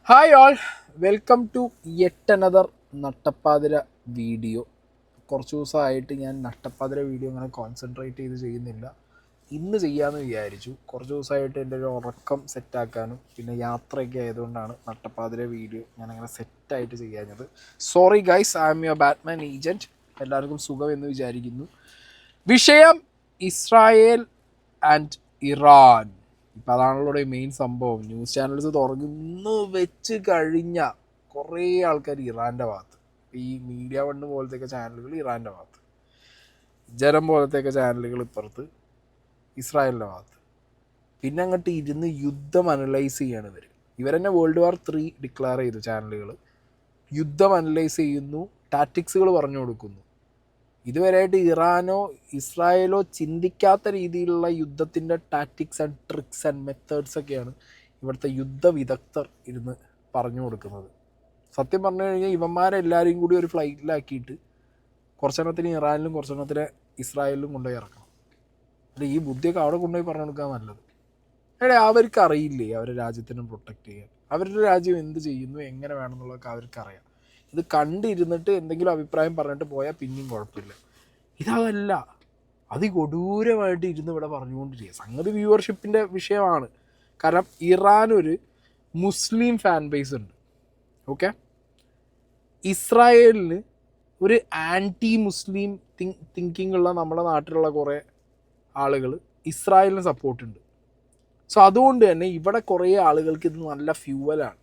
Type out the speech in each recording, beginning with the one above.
Hi all, welcome to yet another നട്ടപ്പാതിര video. കുറച്ച് ദിവസമായിട്ട് ഞാൻ നട്ടപ്പാതിര വീഡിയോ അങ്ങനെ കോൺസെൻട്രേറ്റ് ചെയ്ത് ചെയ്യുന്നില്ല. ഇന്ന് ചെയ്യാമെന്ന് വിചാരിച്ചു. കുറച്ച് ദിവസമായിട്ട് എൻ്റെ ഒരു ഉറക്കം സെറ്റാക്കാനും പിന്നെ യാത്രയൊക്കെ ആയതുകൊണ്ടാണ് നട്ടപ്പാതിര വീഡിയോ ഞാൻ അങ്ങനെ സെറ്റായിട്ട് ചെയ്യാഞ്ഞത്. Sorry guys, I am your Batman agent. എല്ലാവർക്കും സുഖം എന്ന് വിചാരിക്കുന്നു. വിഷയം ഇസ്രായേൽ ആൻഡ് ഇറാൻ. ഇപ്പം അതാണല്ലോ മെയിൻ സംഭവം. ന്യൂസ് ചാനൽസ് തുറന്ന് വെച്ച് കഴിഞ്ഞ കുറേ ആൾക്കാർ ഇറാൻ്റെ ഭാഗത്ത്. ഈ മീഡിയ വണ്ണ് പോലത്തെയൊക്കെ ചാനലുകൾ ഇറാൻ്റെ ഭാഗത്ത്, ജനം പോലത്തെയൊക്കെ ചാനലുകൾ ഇപ്പുറത്ത് ഇസ്രായേലിൻ്റെ ഭാഗത്ത്. പിന്നെ അങ്ങോട്ട് ഇരുന്ന് യുദ്ധം അനലൈസ് ചെയ്യാണ് ഇവരെന്നെ വേൾഡ് വാർ 3 ഡിക്ലെയർ ചെയ്തു ചാനലുകൾ. യുദ്ധം അനലൈസ് ചെയ്യുന്നു, ടാറ്റിക്സുകൾ പറഞ്ഞു കൊടുക്കുന്നു. ഇതുവരെയായിട്ട് ഇറാനോ ഇസ്രായേലോ ചിന്തിക്കാത്ത രീതിയിലുള്ള യുദ്ധത്തിൻ്റെ tactics and tricks and methods ഒക്കെയാണ് ഇവിടുത്തെ യുദ്ധ വിദഗ്ധർ ഇരുന്ന് പറഞ്ഞു കൊടുക്കുന്നത്. സത്യം പറഞ്ഞു കഴിഞ്ഞാൽ ഇവന്മാരെല്ലാവരെയും കൂടി ഒരു ഫ്ലൈറ്റിലാക്കിയിട്ട് കുറച്ചെണ്ണത്തിന് ഇറാനിലും കുറച്ചെണ്ണത്തിന് ഇസ്രായേലിലും കൊണ്ടുപോയി ഇറക്കണം. അല്ല, ഈ ബുദ്ധിയൊക്കെ അവിടെ കൊണ്ടുപോയി പറഞ്ഞു കൊടുക്കാൻ നല്ലത്. അവർക്ക് അറിയില്ലേ അവരുടെ രാജ്യത്തിനെ പ്രൊട്ടക്റ്റ് ചെയ്യാൻ? അവരുടെ രാജ്യം എന്ത് ചെയ്യുന്നു, എങ്ങനെ വേണമെന്നുള്ളതൊക്കെ അവർക്കറിയാം. ഇത് കണ്ടിരുന്നിട്ട് എന്തെങ്കിലും അഭിപ്രായം പറഞ്ഞിട്ട് പോയാൽ പിന്നെയും കുഴപ്പമില്ല. ഇതല്ല, അതികൊടൂരമായിട്ട് ഇരുന്ന് ഇവിടെ പറഞ്ഞുകൊണ്ടിരിക്കുക. സംഗതി വ്യൂവർഷിപ്പിൻ്റെ വിഷയമാണ്. കാരണം ഇറാനൊരു മുസ്ലിം ഫാൻ ബേസ് ഉണ്ട്. ഓക്കെ, ഇസ്രായേലിന് ഒരു ആൻറ്റി മുസ്ലിം തിങ്കിങ് ഉള്ള നമ്മുടെ നാട്ടിലുള്ള കുറേ ആളുകൾ ഇസ്രായേലിന് സപ്പോർട്ടുണ്ട്. സോ അതുകൊണ്ട് തന്നെ ഇവിടെ കുറേ ആളുകൾക്ക് ഇത് നല്ല ഫ്യൂവലാണ്.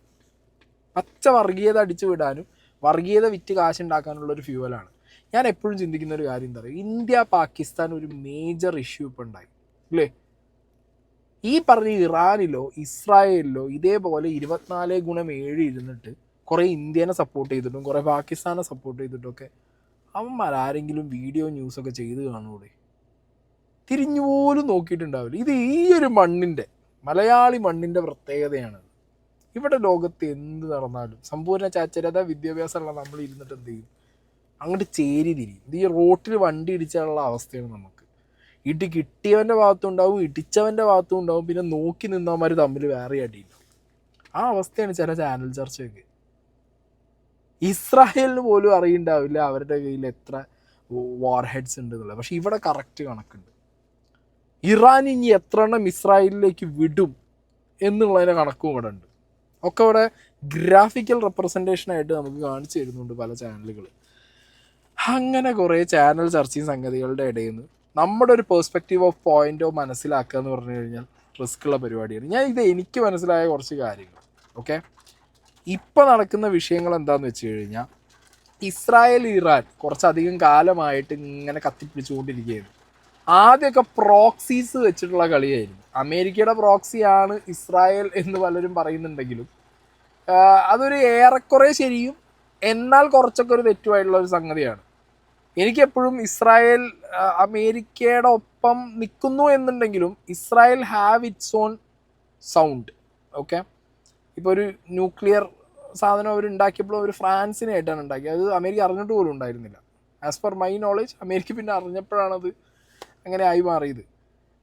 പച്ച വർഗീയത അടിച്ചു വിടാനും വർഗീയത വിറ്റ് കാശുണ്ടാക്കാനുള്ളൊരു ഫ്യൂവലാണ്. ഞാൻ എപ്പോഴും ചിന്തിക്കുന്ന ഒരു കാര്യം എന്താ പറയുക, ഇന്ത്യ പാകിസ്ഥാൻ ഒരു മേജർ ഇഷ്യൂ ഇപ്പം ഉണ്ടായി അല്ലേ? ഈ പറഞ്ഞ ഇറാനിലോ ഇസ്രായേലിലോ ഇതേപോലെ 24/7 ഇരുന്നിട്ട് കുറേ ഇന്ത്യനെ സപ്പോർട്ട് ചെയ്തിട്ടും കുറേ പാകിസ്ഥാനെ സപ്പോർട്ട് ചെയ്തിട്ടൊക്കെ അവന്മാരാരെങ്കിലും വീഡിയോ ന്യൂസൊക്കെ ചെയ്ത് കാണൂടെ? തിരിഞ്ഞുപോലും നോക്കിയിട്ടുണ്ടാവില്ല. ഇത് ഈ ഒരു മണ്ണിൻ്റെ, മലയാളി മണ്ണിൻ്റെ പ്രത്യേകതയാണ്. ഇവിടെ ലോകത്ത് എന്ത് നടന്നാലും സമ്പൂർണ്ണ സാക്ഷരത വിദ്യാഭ്യാസമുള്ള നമ്മൾ ഇരുന്നിട്ട് എന്ത് ചെയ്യും? അങ്ങോട്ട് ചേരി തിരിയും. ഇത് ഈ റോട്ടിൽ വണ്ടി ഇടിച്ചാലുള്ള അവസ്ഥയാണ് നമുക്ക്. ഇടി കിട്ടിയവൻ്റെ ഭാഗത്തും ഉണ്ടാവും, ഇടിച്ചവൻ്റെ ഭാഗത്തും ഉണ്ടാവും, പിന്നെ നോക്കി നിന്നവന്മാർ തമ്മിൽ വേറെ അടിയുണ്ടാവും. ആ അവസ്ഥയാണ് ചില ചാനൽ ചർച്ചയൊക്കെ. ഇസ്രായേലിന് പോലും അറിയുണ്ടാവില്ല അവരുടെ കയ്യിൽ എത്ര വാർ ഹെഡ്സ് ഉണ്ട് എന്നുള്ളത്. പക്ഷെ ഇവിടെ കറക്റ്റ് കണക്കുണ്ട്. ഇറാൻ ഇനി എത്ര എണ്ണം ഇസ്രായേലിലേക്ക് വിടും എന്നുള്ളതിൻ്റെ കണക്കും ഇവിടെ ഉണ്ട്. ഒക്കെ ഇവിടെ ഗ്രാഫിക്കൽ റെപ്രസെൻറ്റേഷനായിട്ട് നമുക്ക് കാണിച്ചു തരുന്നുണ്ട് പല ചാനലുകൾ. അങ്ങനെ കുറേ ചാനൽ ചർച്ചയും സംഗതികളുടെ ഇടയിൽ നിന്ന് നമ്മുടെ ഒരു പെർസ്പെക്റ്റീവ് ഓഫ് പോയിൻ്റോ മനസ്സിലാക്കുക എന്ന് പറഞ്ഞു കഴിഞ്ഞാൽ റിസ്ക്കുള്ള പരിപാടിയാണ്. എനിക്ക് മനസ്സിലായ കുറച്ച് കാര്യങ്ങൾ. ഓക്കെ, ഇപ്പോൾ നടക്കുന്ന വിഷയങ്ങൾ എന്താണെന്ന് വെച്ച് കഴിഞ്ഞാൽ ഇസ്രായേൽ ഇറാൻ കുറച്ചധികം കാലമായിട്ട് ഇങ്ങനെ കത്തിപ്പിടിച്ചുകൊണ്ടിരിക്കുകയായിരുന്നു. ആദ്യമൊക്കെ പ്രോക്സീസ് വെച്ചിട്ടുള്ള കളിയായിരുന്നു. അമേരിക്കയുടെ പ്രോക്സിയാണ് ഇസ്രായേൽ എന്ന് പലരും പറയുന്നുണ്ടെങ്കിലും അതൊരു ഏറെക്കുറെ ശരിയും എന്നാൽ കുറച്ചൊക്കെ ഒരു തെറ്റുമായിട്ടുള്ള ഒരു സംഗതിയാണ്. എനിക്കെപ്പോഴും ഇസ്രായേൽ അമേരിക്കയുടെ ഒപ്പം നിൽക്കുന്നു എന്നുണ്ടെങ്കിലും Israel have its on sound. Okay, ഇപ്പോൾ ഒരു ന്യൂക്ലിയർ സാധനം അവരുണ്ടാക്കിയപ്പോൾ അവർ ഫ്രാൻസിനായിട്ടാണ് ഉണ്ടാക്കിയത്. അത് അമേരിക്ക അറിഞ്ഞിട്ട് പോലും ഉണ്ടായിരുന്നില്ല. As per my knowledge America പിന്നെ അറിഞ്ഞപ്പോഴാണത് അങ്ങനെ ആയി മാറിയത്.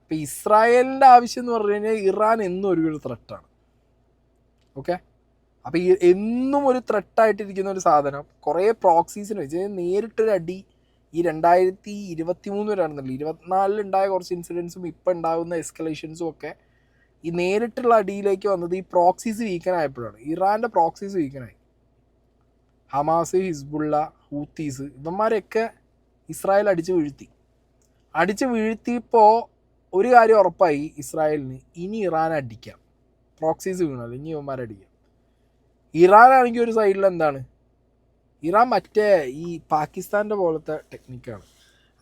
ഇപ്പോൾ ഇസ്രായേലിൻ്റെ ആവശ്യം എന്ന് പറഞ്ഞു കഴിഞ്ഞാൽ ഇറാൻ എന്നും ഒരു ത്രെട്ടാണ്. ഓക്കെ, അപ്പോൾ ഈ എന്നും ഒരു ത്രെട്ടായിട്ടിരിക്കുന്ന ഒരു സാധനം കുറേ പ്രോക്സീസിന് വെച്ച് നേരിട്ടൊരു അടി ഈ 2023 വരെയാണെന്നല്ലോ, 24 ഉണ്ടായ കുറച്ച് ഇൻസിഡൻസും ഇപ്പം ഉണ്ടാകുന്ന എസ്കലേഷൻസും ഒക്കെ ഈ നേരിട്ടുള്ള അടിയിലേക്ക് വന്നത് ഈ പ്രോക്സീസ് വീക്കനായപ്പോഴാണ്. ഇറാൻ്റെ പ്രോക്സീസ് വീക്കനായി. ഹമാസ്, ഹിസ്ബുള്ള, ഹൂത്തീസ് ഇവന്മാരെയൊക്കെ ഇസ്രായേൽ അടിച്ച് വീഴ്ത്തിയപ്പോൾ ഒരു കാര്യം ഉറപ്പായി ഇസ്രായേലിന്, ഇനി ഇറാൻ അടിക്കാം. പ്രോക്സീസ് വീണല്ലോ, ഇനി ഇവന്മാരടിക്കാം. ഇറാനാണെങ്കിൽ ഒരു സൈഡിൽ എന്താണ്, ഇറാൻ മറ്റേ ഈ പാകിസ്ഥാൻ്റെ പോലത്തെ ടെക്നിക്കാണ്.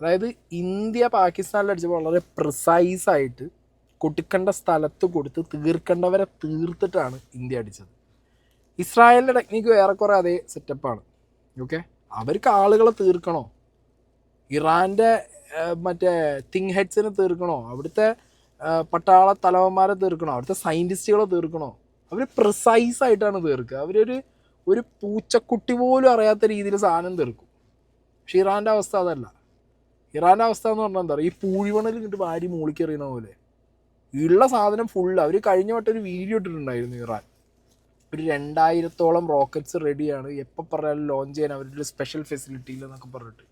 അതായത് ഇന്ത്യ പാകിസ്ഥാനിൽ അടിച്ചപ്പോൾ വളരെ പ്രിസൈസായിട്ട് കൊടുക്കേണ്ട സ്ഥലത്ത് കൊടുത്ത് തീർക്കേണ്ടവരെ തീർത്തിട്ടാണ് ഇന്ത്യ അടിച്ചത്. ഇസ്രായേലിൻ്റെ ടെക്നിക്ക് ഏറെക്കുറെ അതേ സെറ്റപ്പാണ്. ഓക്കെ, അവർക്ക് ആളുകളെ തീർക്കണോ, ഇറാൻ്റെ മറ്റേ തിങ് ഹെഡ്സിനെ തീർക്കണോ, അവിടുത്തെ പട്ടാള തലവന്മാരെ തീർക്കണോ, അവിടുത്തെ സയൻറ്റിസ്റ്റുകളെ തീർക്കണോ, അവർ പ്രിസൈസായിട്ടാണ് തീർക്കുക. ഒരു പൂച്ചക്കുട്ടി പോലും അറിയാത്ത രീതിയിൽ സാധനം തീർക്കും. പക്ഷെ ഇറാൻ്റെ അവസ്ഥ അതല്ല. ഇറാൻ്റെ അവസ്ഥ എന്ന് പറഞ്ഞാൽ എന്താ പറയുക, ഈ പൂഴിവണൽ ഇങ്ങോട്ട് വാരി മൂളിക്കെറിയുന്ന പോലെ ഉള്ള സാധനം ഫുള്ള്. അവർ കഴിഞ്ഞ വട്ടം ഒരു വീഡിയോ ഇട്ടിട്ടുണ്ടായിരുന്നു ഇറാൻ. ഒരു 2000-ഓളം റോക്കറ്റ്സ് റെഡിയാണ്, എപ്പോൾ പറഞ്ഞാലും ലോഞ്ച് ചെയ്യാൻ അവരുടെ ഒരു സ്പെഷ്യൽ ഫെസിലിറ്റിയിൽ എന്നൊക്കെ പറഞ്ഞിട്ട്.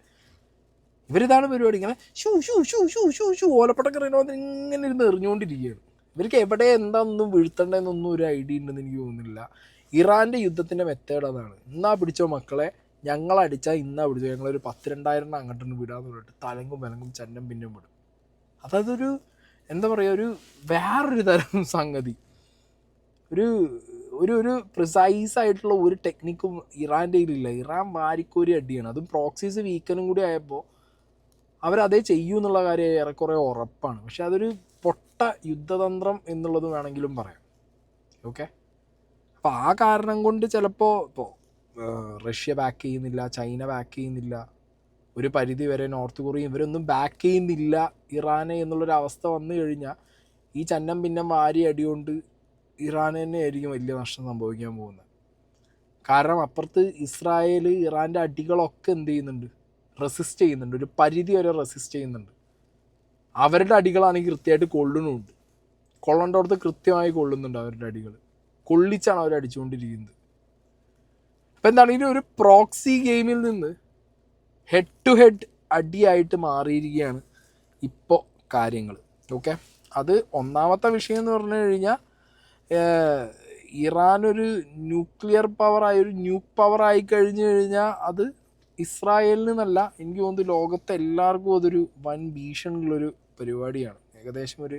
ഇവരിതാണ് പരിപാടി, ഇങ്ങനെ ഷൂ ഷൂ ഷൂ ഷൂ ഷൂ ഷൂ ഓലപ്പട്ടൊക്കെ അറിയണമെന്ന് ഇങ്ങനെ ഇരുന്ന് എറിഞ്ഞുകൊണ്ടിരിക്കുകയാണ്. ഇവർക്ക് എവിടെ എന്താണെന്നും വീഴ്ത്തേണ്ടതെന്നൊന്നും ഒരു ഐഡിയ ഉണ്ടെന്ന് എനിക്ക് തോന്നുന്നില്ല. ഇറാൻ്റെ യുദ്ധത്തിൻ്റെ മെത്തേഡ് അതാണ്. ഇന്നാ പിടിച്ചോ മക്കളെ, ഞങ്ങളടിച്ചാൽ ഇന്നാ പിടിച്ചോ, ഞങ്ങളൊരു 10,000-2000 അങ്ങോട്ടൊന്ന് വിടാന്ന് പറഞ്ഞിട്ട് തലങ്കും വിലങ്കും ചന്നം പിന്നും വിടും. അതൊരു എന്താ പറയുക, ഒരു വേറൊരു തരം സംഗതി. ഒരു ഒരു ഒരു പ്രിസൈസായിട്ടുള്ള ഒരു ടെക്നിക്കും ഇറാൻ്റെ കയ്യിലില്ല. ഇറാൻ വാരിക്കോരി അടിയാണ്. അതും പ്രോക്സീസ് വീക്കനും കൂടി ആയപ്പോൾ അവരതേ ചെയ്യൂ എന്നുള്ള കാര്യം ഏറെക്കുറെ ഉറപ്പാണ്. പക്ഷെ അതൊരു പൊട്ട യുദ്ധതന്ത്രം എന്നുള്ളത് വേണമെങ്കിലും പറയാം. ഓക്കെ, അപ്പോൾ ആ കാരണം കൊണ്ട് ചിലപ്പോൾ ഇപ്പോൾ റഷ്യ ബാക്ക് ചെയ്യുന്നില്ല, ചൈന ബാക്ക് ചെയ്യുന്നില്ല, ഒരു പരിധി വരെ നോർത്ത് കൊറിയ, ഇവരൊന്നും ബാക്ക് ചെയ്യുന്നില്ല ഇറാനെ എന്നുള്ളൊരവസ്ഥ വന്നു കഴിഞ്ഞാൽ ഈ ചന്നം പിന്നം വാരി അടികൊണ്ട് ഇറാന് തന്നെ ആയിരിക്കും വലിയ നഷ്ടം സംഭവിക്കാൻ പോകുന്നത്. കാരണം അപ്പുറത്ത് ഇസ്രായേൽ ഇറാൻ്റെ അടികളൊക്കെ എന്ത് ചെയ്യുന്നുണ്ട്, റെസിസ്റ്റ് ചെയ്യുന്നുണ്ട്, ഒരു പരിധി വരെ റെസിസ്റ്റ് ചെയ്യുന്നുണ്ട്. അവരുടെ അടികളാണെങ്കിൽ കൃത്യമായിട്ട് കൊള്ളുന്നുണ്ട്, കൊള്ളേണ്ടടുത്ത് കൃത്യമായി കൊള്ളുന്നുണ്ട്. അവരുടെ അടികൾ കൊള്ളിച്ചാണ് അവർ അടിച്ചുകൊണ്ടിരിക്കുന്നത്. അപ്പം എന്താണ്, ഇനി ഒരു പ്രോക്സി ഗെയിമിൽ നിന്ന് ഹെഡ് ടു ഹെഡ് അടിയായിട്ട് മാറിയിരിക്കുകയാണ് ഇപ്പോൾ കാര്യങ്ങൾ. ഓക്കെ, അത് ഒന്നാമത്തെ വിഷയം എന്ന് പറഞ്ഞു കഴിഞ്ഞാൽ ഇറാൻ ഒരു ന്യൂക്ലിയർ പവറായി, ഒരു ന്യൂക്ക് പവറായി കഴിഞ്ഞു കഴിഞ്ഞാൽ അത് ഇസ്രായേലിൽ നിന്നല്ല, എനിക്ക് തോന്നുന്നു ലോകത്തെ എല്ലാവർക്കും അതൊരു വൻ ഭീഷണിയുള്ളൊരു പരിപാടിയാണ്. ഏകദേശം ഒരു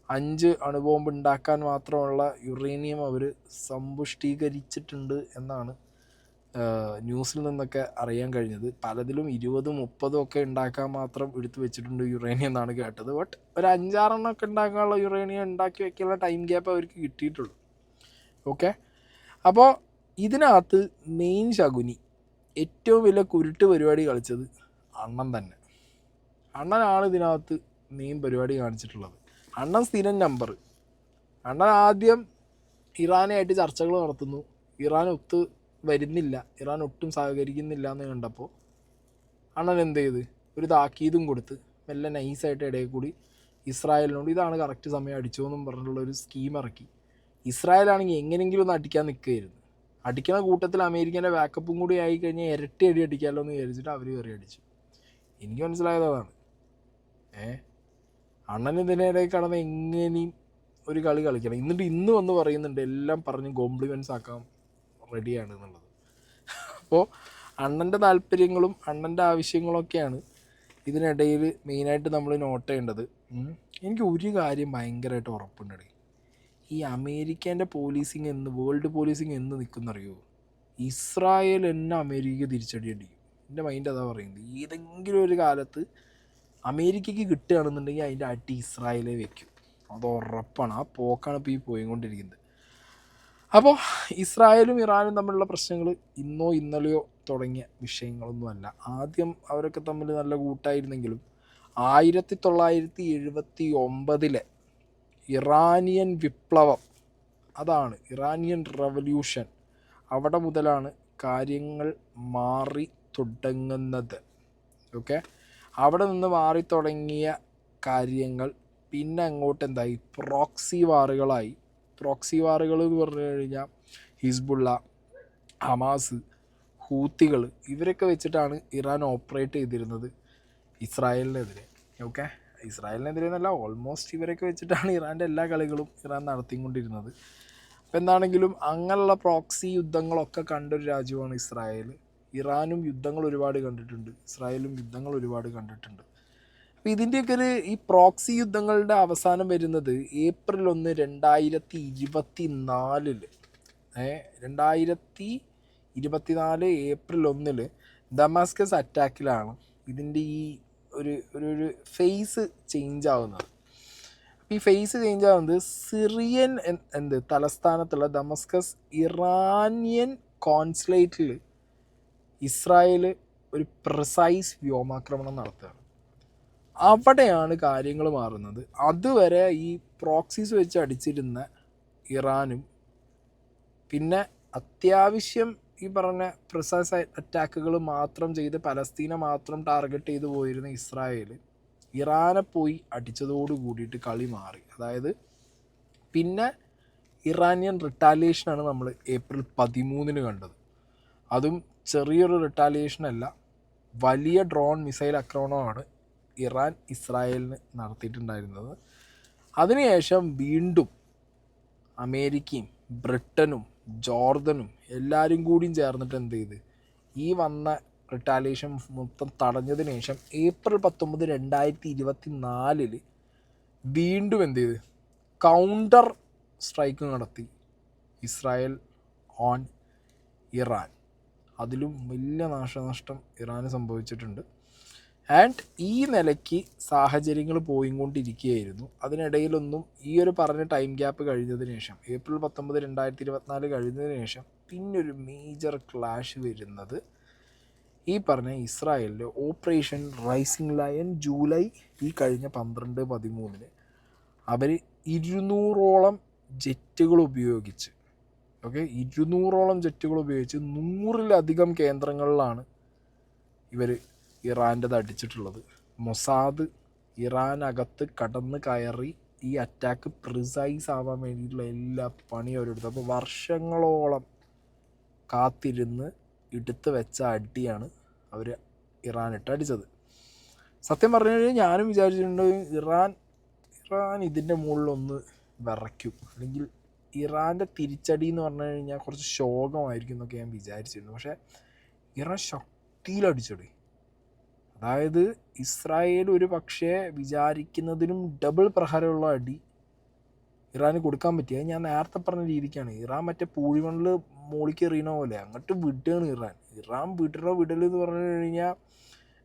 5 അണുബോംബ് ഉണ്ടാക്കാൻ മാത്രമുള്ള യുറേനിയം അവർ സമ്പുഷ്ടീകരിച്ചിട്ടുണ്ട് എന്നാണ് ന്യൂസിൽ നിന്നൊക്കെ അറിയാൻ കഴിഞ്ഞത്. പലതിലും 20, 30 ഒക്കെ ഉണ്ടാക്കാൻ മാത്രം എടുത്തു വെച്ചിട്ടുണ്ട് യുറേനിയം എന്നാണ് കേട്ടത്. ബട്ട് ഒരു 5-6 എണ്ണമൊക്കെ ഉണ്ടാക്കാനുള്ള യുറേനിയം ഉണ്ടാക്കി വയ്ക്കാനുള്ള ടൈം ഗ്യാപ്പ് അവർക്ക് കിട്ടിയിട്ടുള്ളൂ. ഓക്കെ, അപ്പോൾ ഇതിനകത്ത് മെയിൻ ശകുനി, ഏറ്റവും വലിയ കുരുട്ട് പരിപാടി കളിച്ചത് അണ്ണൻ തന്നെ. അണ്ണനാണ് ഇതിനകത്ത് മെയിൻ പരിപാടി കാണിച്ചിട്ടുള്ളത്. അണ്ണൻ സ്ഥിരം നമ്പർ. അണ്ണൻ ആദ്യം ഇറാനായിട്ട് ചർച്ചകൾ നടത്തുന്നു, ഇറാൻ ഒത്ത് വരുന്നില്ല, ഇറാൻ ഒട്ടും സഹകരിക്കുന്നില്ല എന്ന് കണ്ടപ്പോൾ അണ്ണൻ എന്ത് ചെയ്ത്, ഒരു താക്കീതും കൊടുത്ത് മെല്ലെ നൈസായിട്ട് ഇടയിൽ കൂടി ഇസ്രായേലിനോട് ഇതാണ് കറക്റ്റ് സമയം അടിച്ചോന്നും പറഞ്ഞിട്ടുള്ളൊരു സ്കീം ഇറക്കി. ഇസ്രായേലാണെങ്കിൽ എങ്ങനെയെങ്കിലും ഒന്ന് അടിക്കാൻ നിൽക്കുകയായിരുന്നു. അടിക്കുന്ന കൂട്ടത്തിൽ അമേരിക്കൻ്റെ ബാക്കപ്പും കൂടി ആയിക്കഴിഞ്ഞാൽ ഇരട്ടി അടി അടിക്കാമല്ലോ എന്ന് വിചാരിച്ചിട്ട് അവർ കയറി അടിച്ചു. എനിക്ക് മനസ്സിലായത് അതാണ്. അണ്ണൻ ഇതിനിടയിൽ കടന്ന് എങ്ങനെയും ഒരു കളി കളിക്കണം. എന്നിട്ട് ഇന്ന് വന്ന് പറയുന്നുണ്ട് എല്ലാം പറഞ്ഞ് കോംപ്ലിമെൻറ്റ്സ് ആക്കാൻ റെഡിയാണ് എന്നുള്ളത്. അപ്പോൾ അണ്ണൻ്റെ താല്പര്യങ്ങളും അണ്ണൻ്റെ ആവശ്യങ്ങളൊക്കെയാണ് ഇതിനിടയിൽ മെയിനായിട്ട് നമ്മൾ നോട്ട് ചെയ്യേണ്ടത്. എനിക്ക് ഒരു കാര്യം ഭയങ്കരമായിട്ട് ഉറപ്പുണ്ടടി, ഈ അമേരിക്കേൻ്റെ പോലീസിങ് എന്ന്, വേൾഡ് പോലീസിങ് എന്ന് നിൽക്കുന്നറിയോ, ഇസ്രായേൽ എന്നെ അമേരിക്കയ്ക്ക് തിരിച്ചടി അടിക്കും. എൻ്റെ മൈൻഡ് അതാ പറയുന്നത്. ഏതെങ്കിലും ഒരു കാലത്ത് അമേരിക്കയ്ക്ക് കിട്ടുകയാണെന്നുണ്ടെങ്കിൽ അതിൻ്റെ അടി ഇസ്രായേലേ വയ്ക്കും, അത് ഉറപ്പാണ്. ആ പോക്കാണ് ഇപ്പോൾ ഈ പോയിക്കൊണ്ടിരിക്കുന്നത്. അപ്പോൾ ഇസ്രായേലും ഇറാനും തമ്മിലുള്ള പ്രശ്നങ്ങൾ ഇന്നോ ഇന്നലെയോ തുടങ്ങിയ വിഷയങ്ങളൊന്നുമല്ല. ആദ്യം അവരൊക്കെ തമ്മിൽ നല്ല കൂട്ടായിരുന്നെങ്കിലും 1979 ഇറാനിയൻ വിപ്ലവം, അതാണ് ഇറാനിയൻ റവല്യൂഷൻ, അവിടെ മുതലാണ് കാര്യങ്ങൾ മാറി തുടങ്ങുന്നത്. ഓക്കെ, അവിടെ നിന്ന് മാറി തുടങ്ങിയ കാര്യങ്ങൾ പിന്നെ അങ്ങോട്ട് എന്തായി, പ്രോക്സി വാറുകളായി. പ്രോക്സി വാറുകൾ എന്ന് പറഞ്ഞു കഴിഞ്ഞാൽ ഹിസ്ബുള്ള, ഹമാസ്, ഹൂത്തികൾ, ഇവരൊക്കെ വെച്ചിട്ടാണ് ഇറാൻ ഓപ്പറേറ്റ് ചെയ്തിരുന്നത് ഇസ്രായേലിനെതിരെ. ഓക്കെ, ഇസ്രായേലിനെതിരെ എന്നല്ല, ഓൾമോസ്റ്റ് ഇവരൊക്കെ വെച്ചിട്ടാണ് ഇറാൻ്റെ എല്ലാ കളികളും ഇറാൻ നടത്തിക്കൊണ്ടിരുന്നത്. അപ്പോൾ എന്താണെങ്കിലും അങ്ങനെയുള്ള പ്രോക്സി യുദ്ധങ്ങളൊക്കെ കണ്ടൊരു രാജ്യമാണ് ഇസ്രായേൽ. ഇറാനും യുദ്ധങ്ങൾ ഒരുപാട് കണ്ടിട്ടുണ്ട്, ഇസ്രായേലും യുദ്ധങ്ങൾ ഒരുപാട് കണ്ടിട്ടുണ്ട്. അപ്പോൾ ഇതിൻ്റെയൊക്കെ ഈ പ്രോക്സി യുദ്ധങ്ങളുടെ അവസാനം വരുന്നത് April 1, 2024. 2024 April 1 ദമാസ്കസ് അറ്റാക്കിലാണ് ഇതിൻ്റെ ഈ ഒരു ഫേസ് ചേഞ്ച് ആവുന്നത്. ഈ ഫേസ് ചേഞ്ച് ആവുന്നത് സിറിയൻ തലസ്ഥാനത്തുള്ള ദമാസ്കസ് ഇറാനിയൻ കോൺസുലേറ്റിൽ ഇസ്രായേൽ ഒരു പ്രിസൈസ് വ്യോമാക്രമണം നടത്തുകയാണ്. അവിടെയാണ് കാര്യങ്ങൾ മാറുന്നത്. അതുവരെ ഈ പ്രോക്സീസ് വെച്ച് അടിച്ചിരുന്ന ഇറാനും പിന്നെ അത്യാവശ്യം ഈ പറഞ്ഞ പ്രിസൈസ് അറ്റാക്കുകൾ മാത്രം ചെയ്ത് പലസ്തീനെ മാത്രം ടാർഗറ്റ് ചെയ്ത് പോയിരുന്ന ഇസ്രായേൽ ഇറാനെ പോയി അടിച്ചതോട് കൂടിയിട്ട് കളി മാറി. അതായത് പിന്നെ ഇറാനിയൻ റിട്ടാലിയേഷനാണ് നമ്മൾ ഏപ്രിൽ 13 കണ്ടത്. അതും ചെറിയൊരു റിട്ടാലിയേഷനല്ല, വലിയ ഡ്രോൺ മിസൈൽ ആക്രമണമാണ് ഇറാൻ ഇസ്രായേലിന് നടത്തിയിട്ടുണ്ടായിരുന്നത്. അതിനുശേഷം വീണ്ടും അമേരിക്കയും ബ്രിട്ടനും ജോർദനും എല്ലാവരും കൂടിയും ചേർന്നിട്ട് എന്ത് ചെയ്ത് ഈ വന്ന റിട്ടാലിയേഷൻ മൊത്തം തടഞ്ഞതിന് ശേഷം ഏപ്രിൽ 19, 2024 വീണ്ടും എന്ത് ചെയ്ത് കൗണ്ടർ സ്ട്രൈക്ക് നടത്തി ഇസ്രായേൽ ഓൺ ഇറാൻ. അതിലും വലിയ നാശനഷ്ടം ഇറാന് സംഭവിച്ചിട്ടുണ്ട്. ആൻഡ് ഈ നിലയ്ക്ക് സാഹചര്യങ്ങൾ പോയിക്കൊണ്ടിരിക്കുകയായിരുന്നു. അതിനിടയിലൊന്നും ഈ ഒരു പറഞ്ഞ ടൈം ഗ്യാപ്പ് കഴിഞ്ഞതിന് ശേഷം ഏപ്രിൽ 19, 2024 കഴിഞ്ഞതിന് ശേഷം പിന്നൊരു മേജർ ക്ലാഷ് വരുന്നത് ഈ പറഞ്ഞ ഇസ്രായേലിൻ്റെ ഓപ്പറേഷൻ റൈസിംഗ് ലയൺ ജൂലൈ ഈ കഴിഞ്ഞ 12, 13 അവർ 200ഓളം ജെറ്റുകൾ ഉപയോഗിച്ച് 200ഓളം ജെറ്റുകൾ ഉപയോഗിച്ച് 100-ലധികം കേന്ദ്രങ്ങളിലാണ് ഇവർ ഇറാൻ്റെത് അടിച്ചിട്ടുള്ളത്. മൊസാദ് ഇറാനകത്ത് കടന്ന് കയറി ഈ അറ്റാക്ക് പ്രിസൈസ് ആവാൻ വേണ്ടിയിട്ടുള്ള എല്ലാ പണിയും അവരെടുത്തു. അപ്പോൾ വർഷങ്ങളോളം കാത്തിരുന്ന് എടുത്ത് വെച്ച അടിയാണ് അവർ ഇറാനിട്ട് അടിച്ചത്. സത്യം പറഞ്ഞു കഴിഞ്ഞാൽ ഞാനും വിചാരിച്ചിട്ടുണ്ട് ഇറാൻ ഇതിൻ്റെ മുകളിലൊന്ന് വിറയ്ക്കും, അല്ലെങ്കിൽ ഇറാൻ്റെ തിരിച്ചടി എന്ന് പറഞ്ഞു കഴിഞ്ഞാൽ കുറച്ച് ശോകമായിരിക്കും എന്നൊക്കെ ഞാൻ വിചാരിച്ചിരുന്നു. പക്ഷേ ഇറാൻ ശക്തിയിലടിച്ചടി. അതായത് ഇസ്രായേൽ ഒരു പക്ഷേ വിചാരിക്കുന്നതിനും ഡബിൾ പ്രഹരമുള്ള അടി ഇറാന് കൊടുക്കാൻ പറ്റിയ. ഞാൻ നേരത്തെ പറഞ്ഞ രീതിക്കാണ് ഇറാൻ മറ്റേ പൂഴിമണ്ണിൽ മോളിക്ക് എറിയണ പോലെ അങ്ങോട്ട് വിടുകയാണ് ഇറാൻ വിടൽ എന്ന് പറഞ്ഞു കഴിഞ്ഞാൽ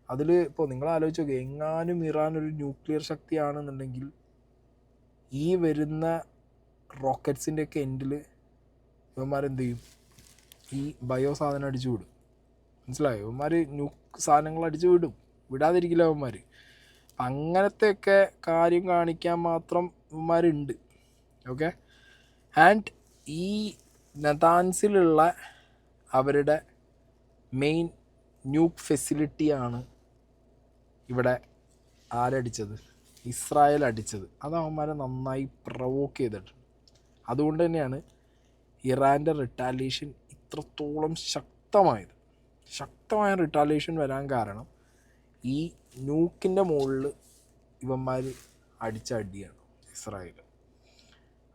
അതിൽ ഇപ്പോൾ നിങ്ങൾ ആലോചിച്ച് നോക്കുക, എങ്ങാനും ഇറാൻ ഒരു ന്യൂക്ലിയർ ശക്തിയാണെന്നുണ്ടെങ്കിൽ ഈ വരുന്ന റോക്കറ്റ്സിൻ്റെയൊക്കെ എൻഡിൽ ഇവന്മാരെന്ത് ചെയ്യും, ഈ ബയോ സാധനം അടിച്ചു വിടും. മനസ്സിലായോ? ഇവന്മാർ സാധനങ്ങൾ അടിച്ചു വിടാതിരിക്കില്ല ഇവന്മാർ. അങ്ങനത്തെയൊക്കെ കാര്യം കാണിക്കാൻ മാത്രം ഇവന്മാരുണ്ട്. ഓക്കെ. ആൻഡ് ഈ നതാൻസിലുള്ള അവരുടെ മെയിൻ ന്യൂക്ക് ഫെസിലിറ്റിയാണ് ഇവിടെ ആരടിച്ചത്, ഇസ്രായേൽ അടിച്ചത്. അത് അവന്മാരെ നന്നായി പ്രൊവോക്ക് ചെയ്തിട്ടുണ്ട്. അതുകൊണ്ട് തന്നെയാണ് ഇറാൻ്റെ റിട്ടാലിയേഷൻ ഇത്രത്തോളം ശക്തമായ റിട്ടാലിയേഷൻ വരാൻ കാരണം ഈ ന്യൂക്കിൻ്റെ മുകളിൽ ഇവന്മാർ അടിച്ച അടിയാണ് ഇസ്രായേൽ.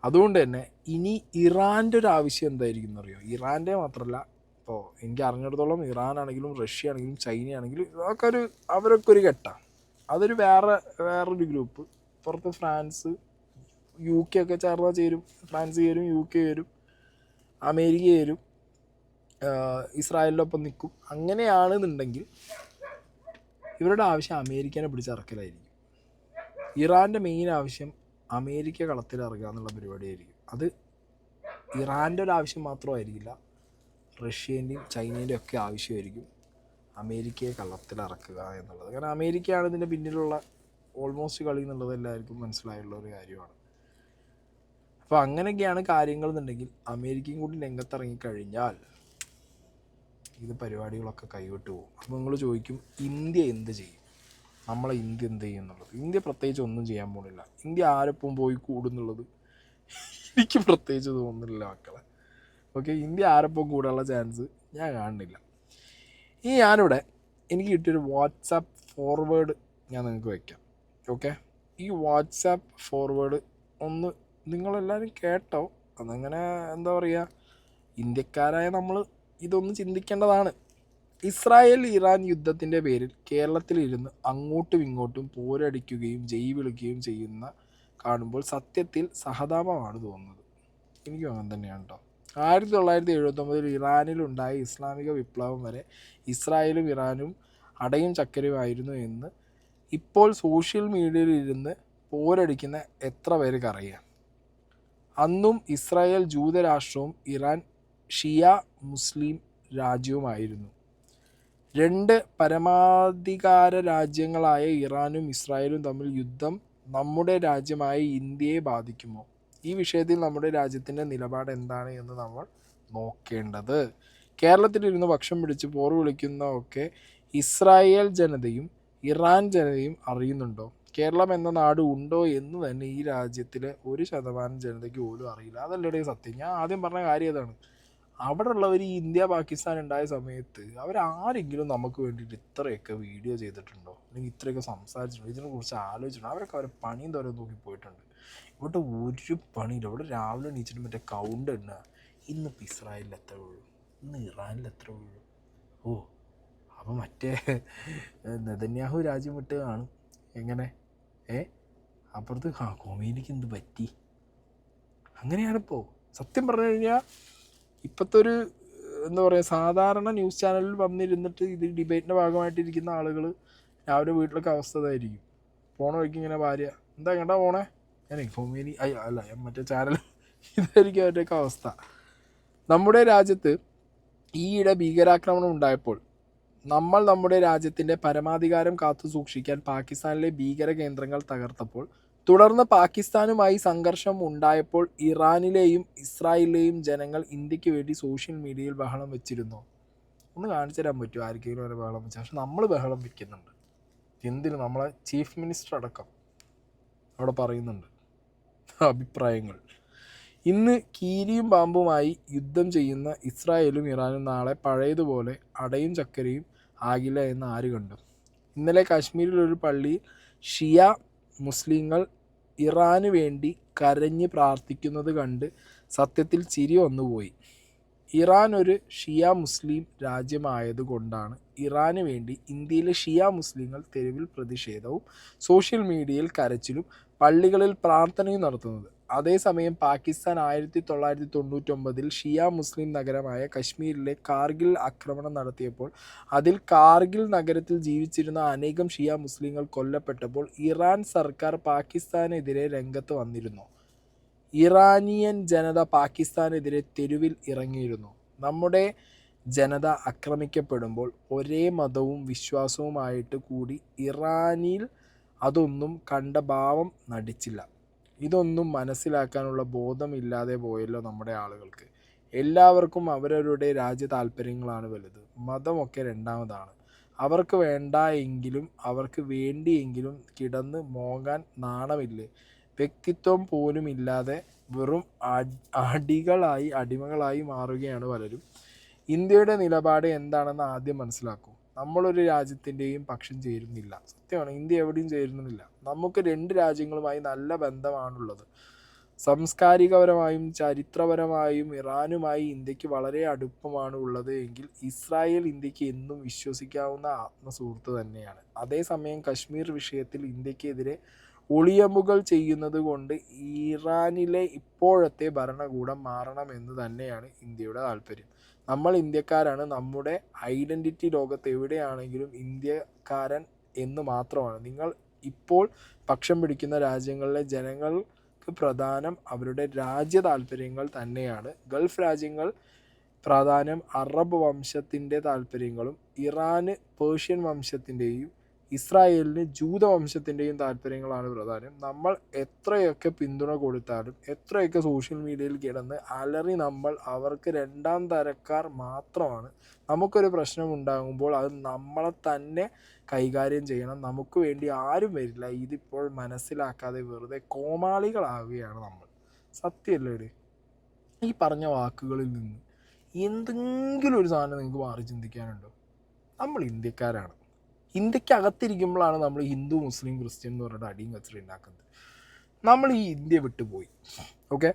അതുകൊണ്ട് തന്നെ ഇനി ഇറാൻ്റെ ഒരു ആവശ്യം എന്തായിരിക്കും എന്നറിയോ? ഇറാൻ്റെ മാത്രമല്ല, ഇപ്പോൾ എനിക്ക് അറിഞ്ഞിടത്തോളം ഇറാനാണെങ്കിലും റഷ്യ ആണെങ്കിലും ചൈന ആണെങ്കിലും അവരൊക്കെ ഒരു ഘട്ടമാണ്. അതൊരു വേറൊരു ഗ്രൂപ്പ്. പുറത്ത് ഫ്രാൻസ് UK ഒക്കെ ചേർന്നാൽ ചേരും. ഫ്രാൻസ് ചേരും, UK ചേരും, അമേരിക്ക ചേരും, ഇസ്രായേലിൻ്റെ ഒപ്പം നിൽക്കും. അങ്ങനെയാണെന്നുണ്ടെങ്കിൽ ഇവരുടെ ആവശ്യം അമേരിക്കനെ പിടിച്ചിറക്കലായിരിക്കും. ഇറാൻ്റെ മെയിൻ ആവശ്യം അമേരിക്ക കളത്തിലിറങ്ങുക എന്നുള്ള പരിപാടിയായിരിക്കും. അത് ഇറാൻ്റെ ഒരു ആവശ്യം മാത്രമായിരിക്കില്ല, റഷ്യേൻ്റെയും ചൈനേൻ്റെയും ഒക്കെ ആവശ്യമായിരിക്കും അമേരിക്കയെ കളത്തിലിറക്കുക എന്നുള്ളത്. കാരണം അമേരിക്കയാണ് ഇതിൻ്റെ പിന്നിലുള്ള ഓൾമോസ്റ്റ് കളി എന്നുള്ളത് എല്ലാവർക്കും മനസ്സിലായുള്ള ഒരു കാര്യമാണ്. അപ്പോൾ അങ്ങനെയൊക്കെയാണ് കാര്യങ്ങൾ എന്നുണ്ടെങ്കിൽ അമേരിക്കയും കൂടി രംഗത്തിറങ്ങിക്കഴിഞ്ഞാൽ ഇത് പരിപാടികളൊക്കെ കൈവിട്ട് പോകും. അപ്പോൾ നിങ്ങൾ ചോദിക്കും, ഇന്ത്യ എന്ത് ചെയ്യും, നമ്മളെ ഇന്ത്യ എന്ത് ചെയ്യും എന്നുള്ളത്. ഇന്ത്യ പ്രത്യേകിച്ച് ഒന്നും ചെയ്യാൻ പോകുന്നില്ല. ഇന്ത്യ ആരൊപ്പം പോയി കൂടുന്നുള്ളത് എനിക്ക് പ്രത്യേകിച്ച് തോന്നുന്നില്ല മക്കളെ. ഓക്കെ, ഇന്ത്യ ആരൊപ്പം കൂടാനുള്ള ചാൻസ് ഞാൻ കാണുന്നില്ല. ഇനി ഞാനിവിടെ എനിക്ക് കിട്ടിയൊരു വാട്സാപ്പ് ഫോർവേഡ് ഞാൻ നിങ്ങൾക്ക് വയ്ക്കാം. ഓക്കെ, ഈ വാട്സാപ്പ് ഫോർവേഡ് ഒന്ന് നിങ്ങളെല്ലാവരും കേട്ടോ. അതങ്ങനെ എന്താ പറയുക, ഇന്ത്യക്കാരായ നമ്മൾ ഇതൊന്ന് ചിന്തിക്കേണ്ടതാണ്. ഇസ്രായേൽ ഇറാൻ യുദ്ധത്തിൻ്റെ പേരിൽ കേരളത്തിലിരുന്ന് അങ്ങോട്ടും ഇങ്ങോട്ടും പോരടിക്കുകയും ജയ് വിളിക്കുകയും ചെയ്യുന്ന കാണുമ്പോൾ സത്യത്തിൽ സഹതാപമാണ് തോന്നുന്നത്. എനിക്കും അങ്ങനെ തന്നെയാണ് കേട്ടോ. 1979 ഇറാനിലുണ്ടായ ഇസ്ലാമിക വിപ്ലവം വരെ ഇസ്രായേലും ഇറാനും അടയും ചക്കരയുമായിരുന്നു എന്ന് ഇപ്പോൾ സോഷ്യൽ മീഡിയയിൽ ഇരുന്ന് പോരടിക്കുന്ന എത്ര പേർക്ക് അറിയാം. അന്നും ഇസ്രായേൽ ജൂതരാഷ്ട്രവും ഇറാൻ ഷിയ മുസ്ലിം രാജ്യവുമായിരുന്നു. 2 പരമാധികാര രാജ്യങ്ങളായ ഇറാനും ഇസ്രായേലും തമ്മിൽ യുദ്ധം നമ്മുടെ രാജ്യമായ ഇന്ത്യയെ ബാധിക്കുമോ? ഈ വിഷയത്തിൽ നമ്മുടെ രാജ്യത്തിൻ്റെ നിലപാട് എന്താണ് എന്ന് നമ്മൾ നോക്കേണ്ടത്. കേരളത്തിലിരുന്ന് പക്ഷം പിടിച്ച് പോർ വിളിക്കുന്നതൊക്കെ ഇസ്രായേൽ ജനതയും ഇറാൻ ജനതയും അറിയുന്നുണ്ടോ? കേരളം എന്ന നാട് ഉണ്ടോ എന്ന് തന്നെ ഈ രാജ്യത്തിലെ 1% ജനതയ്ക്ക് പോലും അറിയില്ല. അതല്ലേ സത്യം. ഞാൻ ആദ്യം പറഞ്ഞ കാര്യം അതാണ്. അവിടെ ഉള്ളവർ ഈ ഇന്ത്യ പാകിസ്ഥാൻ ഉണ്ടായ സമയത്ത് അവരാരെങ്കിലും നമുക്ക് വേണ്ടിയിട്ട് ഇത്രയൊക്കെ വീഡിയോ ചെയ്തിട്ടുണ്ടോ, അല്ലെങ്കിൽ ഇത്രയൊക്കെ സംസാരിച്ചിട്ടുണ്ടോ, ഇതിനെക്കുറിച്ച് ആലോചിച്ചിട്ടുണ്ടോ? അവരൊക്കെ അവരെ പണിയും തോരെ നോക്കി പോയിട്ടുണ്ട്. ഇവിടെ ഒരു പണിയില്ല. ഇവിടെ രാവിലെ എണീച്ചിട്ട് മറ്റേ കൗണ്ട് എണ്ണുക, ഇന്നിപ്പോൾ ഇസ്രായേലിൽ എത്ര വീഴും, ഇന്ന് ഇറാനിൽ എത്ര വീഴും. ഓ, അപ്പോൾ മറ്റേ നെതന്യാഹു രാജ്യം വിട്ട് കാണും. എങ്ങനെ അപ്പുറത്ത് കോമീനിക്ക് എന്ത് പറ്റി? അങ്ങനെയാണിപ്പോൾ സത്യം പറഞ്ഞു കഴിഞ്ഞാൽ. ഇപ്പോഴത്തെ ഒരു എന്താ പറയുക, സാധാരണ ന്യൂസ് ചാനലിൽ വന്നിരുന്നിട്ട് ഇത് ഡിബേറ്റിൻ്റെ ഭാഗമായിട്ടിരിക്കുന്ന ആളുകൾ രാവിലെ വീട്ടിലൊക്കെ അവസ്ഥ ഇതായിരിക്കും. പോണ വഴിക്ക് ഇങ്ങനെ ഭാര്യ എന്താ കണ്ടാ പോണേ, ഞാൻ കോമീനി അല്ല മറ്റേ ചാനൽ, ഇതായിരിക്കും അവരുടെയൊക്കെ അവസ്ഥ. നമ്മുടെ രാജ്യത്ത് ഈയിടെ ഭീകരാക്രമണം ഉണ്ടായപ്പോൾ നമ്മൾ നമ്മുടെ രാജ്യത്തിൻ്റെ പരമാധികാരം കാത്തു സൂക്ഷിക്കാൻ പാകിസ്ഥാനിലെ ഭീകര കേന്ദ്രങ്ങൾ തകർത്തപ്പോൾ, തുടർന്ന് പാകിസ്ഥാനുമായി സംഘർഷം ഉണ്ടായപ്പോൾ ഇറാനിലെയും ഇസ്രായേലിലെയും ജനങ്ങൾ ഇന്ത്യക്ക് വേണ്ടി സോഷ്യൽ മീഡിയയിൽ ബഹളം വെച്ചിരുന്നു. ഒന്ന് കാണിച്ചു തരാൻ പറ്റുമോ ആർക്കെങ്കിലും വരെ ബഹളം വെച്ചാൽ? പക്ഷെ നമ്മൾ ബഹളം വയ്ക്കുന്നുണ്ട്. എന്തിന്? നമ്മളെ ചീഫ് മിനിസ്റ്റർ അടക്കം അവിടെ പറയുന്നുണ്ട് അഭിപ്രായങ്ങൾ. ഇന്ന് കീരിയും പാമ്പുമായി യുദ്ധം ചെയ്യുന്ന ഇസ്രായേലും ഇറാനും നാളെ പഴയതുപോലെ അടയും ചക്കരയും ആകില്ല എന്ന് ആര് കണ്ടു? ഇന്നലെ കാശ്മീരിലൊരു പള്ളിയിൽ ഷിയ മുസ്ലിങ്ങൾ ഇറാന് വേണ്ടി കരഞ്ഞ് പ്രാർത്ഥിക്കുന്നത് കണ്ട് സത്യത്തിൽ ചിരി വന്നുപോയി. ഇറാൻ ഒരു ഷിയ മുസ്ലിം രാജ്യമായതുകൊണ്ടാണ് ഇറാന് വേണ്ടി ഇന്ത്യയിലെ ഷിയ മുസ്ലിങ്ങൾ തെരുവിൽ പ്രതിഷേധവും സോഷ്യൽ മീഡിയയിൽ കരച്ചിലും പള്ളികളിൽ പ്രാർത്ഥനയും നടത്തുന്നത്. അതേസമയം പാകിസ്ഥാൻ 1999 ഷിയ മുസ്ലിം നഗരമായ കശ്മീരിലെ കാർഗിൽ ആക്രമണം നടത്തിയപ്പോൾ അതിൽ കാർഗിൽ നഗരത്തിൽ ജീവിച്ചിരുന്ന അനേകം ഷിയ മുസ്ലിങ്ങൾ കൊല്ലപ്പെട്ടപ്പോൾ ഇറാൻ സർക്കാർ പാകിസ്ഥാനെതിരെ രംഗത്ത് വന്നിരുന്നു. ഇറാനിയൻ ജനത പാകിസ്ഥാനെതിരെ തെരുവിൽ ഇറങ്ങിയിരുന്നു. നമ്മുടെ ജനത ആക്രമിക്കപ്പെടുമ്പോൾ ഒരേ മതവും വിശ്വാസവുമായിട്ട് കൂടി ഇറാനിൽ അതൊന്നും കണ്ട ഭാവം നടിച്ചില്ല. ഇതൊന്നും മനസ്സിലാക്കാനുള്ള ബോധമില്ലാതെ പോയല്ലോ നമ്മുടെ ആളുകൾക്ക്. എല്ലാവർക്കും അവരവരുടെ രാജ്യ താല്പര്യങ്ങളാണ് വലുത്, മതമൊക്കെ രണ്ടാമതാണ്. അവർക്ക് വേണ്ട എങ്കിലും അവർക്ക് വേണ്ടിയെങ്കിലും കിടന്ന് മോങ്ങാൻ നാണമില്ലേ? വ്യക്തിത്വം പോലും ഇല്ലാതെ വെറും അടിമകളായി മാറുകയാണ് പലരും. ഇന്ത്യയുടെ നിലപാട് എന്താണെന്ന് ആദ്യം മനസ്സിലാക്കൂ. നമ്മളൊരു രാജ്യത്തിൻ്റെയും പക്ഷം ചേരുന്നില്ല. സത്യമാണ്, ഇന്ത്യ എവിടെയും ചേരുന്നില്ല. നമുക്ക് രണ്ട് രാജ്യങ്ങളുമായി നല്ല ബന്ധമാണുള്ളത്. സാംസ്കാരികപരമായും ചരിത്രപരമായും ഇറാനുമായി ഇന്ത്യക്ക് വളരെ അടുപ്പമാണ് ഉള്ളത് എങ്കിൽ ഇസ്രായേൽ ഇന്ത്യക്ക് എന്നും വിശ്വസിക്കാവുന്ന ആത്മസുഹൃത്ത് തന്നെയാണ്. അതേസമയം കശ്മീർ വിഷയത്തിൽ ഇന്ത്യക്കെതിരെ ഒളിയമ്പുകൾ ചെയ്യുന്നത് കൊണ്ട് ഇറാനിലെ ഇപ്പോഴത്തെ ഭരണകൂടം മാറണമെന്ന് തന്നെയാണ് ഇന്ത്യയുടെ താല്പര്യം. നമ്മൾ ഇന്ത്യക്കാരാണ്. നമ്മുടെ ഐഡൻറ്റിറ്റി ലോകത്ത് എവിടെയാണെങ്കിലും ഇന്ത്യക്കാരൻ എന്ന് മാത്രമാണ്. നിങ്ങൾ ഇപ്പോൾ പക്ഷം പിടിക്കുന്ന രാജ്യങ്ങളിലെ ജനങ്ങൾക്ക് പ്രധാനം അവരുടെ രാജ്യ താല്പര്യങ്ങൾ തന്നെയാണ്. ഗൾഫ് രാജ്യങ്ങൾ പ്രാധാന്യം അറബ് വംശത്തിൻ്റെ താല്പര്യങ്ങളും ഇറാന് പേർഷ്യൻ വംശത്തിൻ്റെയും ഇസ്രായേലിന് ജൂതവംശത്തിൻ്റെയും താല്പര്യങ്ങളാണ് പ്രധാനം. നമ്മൾ എത്രയൊക്കെ പിന്തുണ കൊടുത്താലും എത്രയൊക്കെ സോഷ്യൽ മീഡിയയിൽ കിടന്ന് അലറി നമ്മൾ അവർക്ക് രണ്ടാം തരക്കാർ മാത്രമാണ്. നമുക്കൊരു പ്രശ്നം ഉണ്ടാകുമ്പോൾ അത് നമ്മളെ തന്നെ കൈകാര്യം ചെയ്യണം. നമുക്ക് വേണ്ടി ആരും വരില്ല. ഇതിപ്പോൾ മനസ്സിലാക്കാതെ വെറുതെ കോമാളികളാവുകയാണ് നമ്മൾ. സത്യമല്ലേ? ഈ പറഞ്ഞ വാക്കുകളിൽ നിന്ന് എന്തെങ്കിലും ഒരു സാധനം നിങ്ങൾക്ക് മാറി ചിന്തിക്കാനുണ്ടോ? നമ്മൾ ഇന്ത്യക്കാരാണ്. ഇന്ത്യക്ക് അകത്തിരിക്കുമ്പോഴാണ് നമ്മൾ ഹിന്ദു മുസ്ലിം ക്രിസ്ത്യൻ എന്ന് പറഞ്ഞിട്ട് അടിയും കച്ചറ ഉണ്ടാക്കുന്നത്. നമ്മൾ ഈ ഇന്ത്യ വിട്ടുപോയി, ഓക്കെ,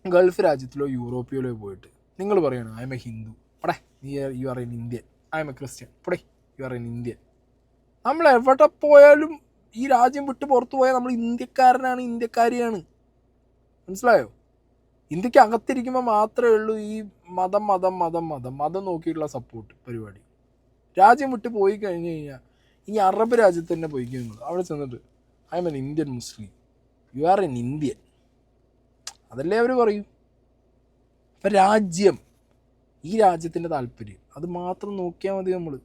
ഗൾഫ് രാജ്യത്തിലോ യൂറോപ്പിലോ പോയിട്ട് നിങ്ങൾ പറയണം ഐ എം എ ഹിന്ദു, പടേ you are an Indian, I am a Christian, പടേ യു ആർ എൻ ഇന്ത്യൻ. നമ്മൾ എവിടെ പോയാലും ഈ രാജ്യം വിട്ട് പുറത്തു പോയാൽ നമ്മൾ ഇന്ത്യക്കാരനാണ്, ഇന്ത്യക്കാരിയാണ്. മനസ്സിലായോ? ഇന്ത്യക്ക് അകത്തിരിക്കുമ്പോൾ മാത്രമേ ഉള്ളൂ ഈ മതം നോക്കിയിട്ടുള്ള സപ്പോർട്ട് പരിപാടി. രാജ്യം വിട്ട് പോയി കഴിഞ്ഞ് കഴിഞ്ഞാൽ ഈ അറബ് രാജ്യത്ത് തന്നെ പോയി കഴിഞ്ഞാൽ അവിടെ ചെന്നിട്ട് I M an Indian Muslim, U are an Indian, അതല്ലേ അവർ പറയും. അപ്പം രാജ്യം, ഈ രാജ്യത്തിൻ്റെ താല്പര്യം അത് മാത്രം നോക്കിയാൽ മതി നമ്മൾ.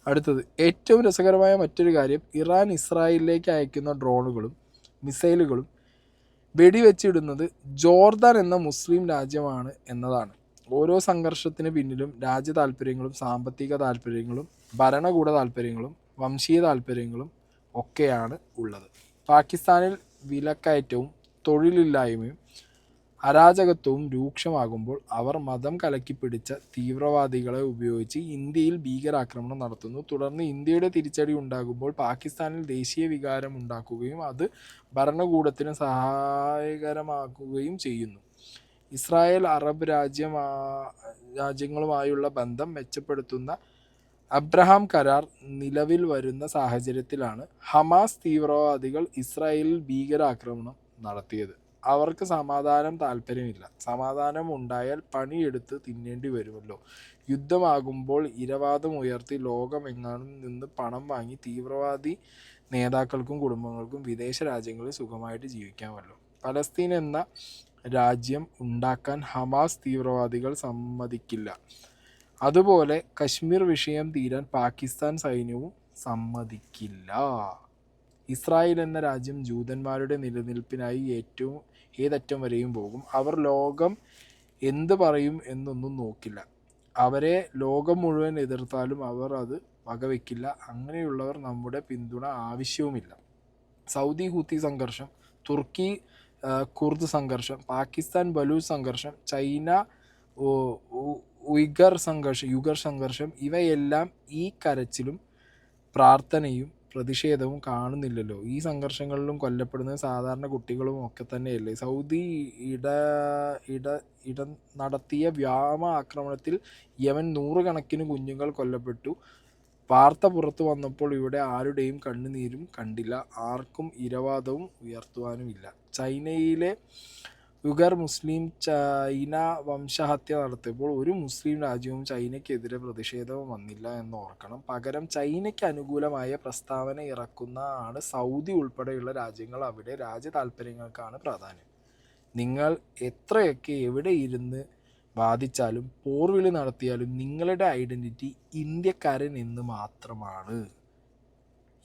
അടുത്തത് ഏറ്റവും രസകരമായ മറ്റൊരു കാര്യം, ഇറാൻ ഇസ്രായേലിലേക്ക് അയക്കുന്ന ഡ്രോണുകളും മിസൈലുകളും വെടിവെച്ചിടുന്നത് ജോർദാൻ എന്ന മുസ്ലിം രാജ്യമാണ് എന്നതാണ്. ഓരോ സംഘർഷത്തിന് പിന്നിലും രാജ്യ താല്പര്യങ്ങളും സാമ്പത്തിക താല്പര്യങ്ങളും ഭരണകൂട താല്പര്യങ്ങളും വംശീയ താല്പര്യങ്ങളും ഒക്കെയാണ് ഉള്ളത്. പാകിസ്ഥാനിൽ വിലക്കയറ്റവും തൊഴിലില്ലായ്മയും അരാജകത്വവും രൂക്ഷമാകുമ്പോൾ അവർ മതം കലക്കിപ്പിടിച്ച തീവ്രവാദികളെ ഉപയോഗിച്ച് ഇന്ത്യയിൽ ഭീകരാക്രമണം നടത്തുന്നു. തുടർന്ന് ഇന്ത്യയുടെ തിരിച്ചടി ഉണ്ടാകുമ്പോൾ പാകിസ്ഥാനിൽ ദേശീയ വികാരം ഉണ്ടാക്കുകയും അത് ഭരണകൂടത്തിന് സഹായകരമാക്കുകയും ചെയ്യുന്നു. ഇസ്രായേൽ അറബ് രാജ്യങ്ങളുമായുള്ള ബന്ധം മെച്ചപ്പെടുത്തുന്ന അബ്രഹാം കരാർ നിലവിൽ വരുന്ന സാഹചര്യത്തിലാണ് ഹമാസ് തീവ്രവാദികൾ ഇസ്രായേലിൽ ഭീകരാക്രമണം നടത്തിയത്. അവർക്ക് സമാധാനം താല്പര്യമില്ല. സമാധാനം ഉണ്ടായാൽ പണിയെടുത്ത് തിന്നേണ്ടി വരുമല്ലോ. യുദ്ധമാകുമ്പോൾ ഇരവാദം ഉയർത്തി ലോകമെങ്ങാനും നിന്ന് പണം വാങ്ങി തീവ്രവാദി നേതാക്കൾക്കും കുടുംബങ്ങൾക്കും വിദേശ രാജ്യങ്ങളിൽ സുഖമായിട്ട് ജീവിക്കാമല്ലോ. പലസ്തീൻ എന്ന രാജ്യം ഉണ്ടാക്കാൻ ഹമാസ് തീവ്രവാദികൾ സമ്മതിക്കില്ല. അതുപോലെ കശ്മീർ വിഷയം തീരാൻ പാകിസ്ഥാൻ സൈന്യവും സമ്മതിക്കില്ല. ഇസ്രായേൽ എന്ന രാജ്യം ജൂതന്മാരുടെ നിലനിൽപ്പിനായി ഏതറ്റം വരെയും പോകും. അവർ ലോകം എന്ത് പറയും എന്നൊന്നും നോക്കില്ല. അവരെ ലോകം മുഴുവൻ എതിർത്താലും അവർ അത് വകവെക്കില്ല. അങ്ങനെയുള്ളവർ നമ്മുടെ പിന്തുണ ആവശ്യവുമില്ല. സൗദി ഹൂത്തി സംഘർഷം, തുർക്കി കുർദ് സംഘർഷം, പാകിസ്ഥാൻ ബലൂച്ച് സംഘർഷം, ചൈന യുഗർ സംഘർഷം ഇവയെല്ലാം ഈ കരച്ചിലും പ്രാർത്ഥനയും പ്രതിഷേധവും കാണുന്നില്ലല്ലോ. ഈ സംഘർഷങ്ങളിലും കൊല്ലപ്പെടുന്നത് സാധാരണ കുട്ടികളും ഒക്കെ തന്നെയല്ലേ. സൗദി നടത്തിയ വ്യോമ ആക്രമണത്തിൽ യമൻ 100 കണക്കിന് കുഞ്ഞുങ്ങൾ കൊല്ലപ്പെട്ടു. വാർത്ത പുറത്തു വന്നപ്പോൾ ഇവിടെ ആരുടെയും കണ്ണുനീരും കണ്ടില്ല. ആർക്കും ഇരവാദവും ഉയർത്തുവാനുമില്ല. ചൈനയിലെ യുഗർ മുസ്ലിം ചൈന വംശഹത്യ നടത്തിയപ്പോൾ ഒരു മുസ്ലിം രാജ്യവും ചൈനയ്ക്കെതിരെ പ്രതിഷേധവും വന്നില്ല എന്ന് ഓർക്കണം. പകരം ചൈനയ്ക്ക് അനുകൂലമായ പ്രസ്താവന ഇറക്കുന്ന ആണ് സൗദി ഉൾപ്പെടെയുള്ള രാജ്യങ്ങൾ. അവിടെ രാജ്യ താല്പര്യങ്ങൾക്കാണ് പ്രാധാന്യം. നിങ്ങൾ എത്രയൊക്കെ എവിടെ ഇരുന്ന് വാദിച്ചാലും പോർവിളി നടത്തിയാലും നിങ്ങളുടെ ഐഡൻറ്റിറ്റി ഇന്ത്യക്കാരൻ എന്ന് മാത്രമാണ്.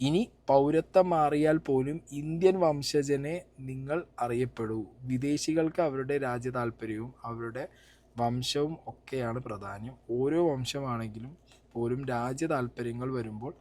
ഇനി പൗരത്വം മാറിയാൽ പോലും ഇന്ത്യൻ വംശജനെ നിങ്ങൾ അറിയപ്പെടൂ. വിദേശികൾക്ക് അവരുടെ രാജ്യ താല്പര്യവും അവരുടെ വംശവും ഒക്കെയാണ് പ്രാധാന്യം. ഓരോ വംശമാണെങ്കിലും പോലും രാജ്യ താല്പര്യങ്ങൾ വരുമ്പോൾ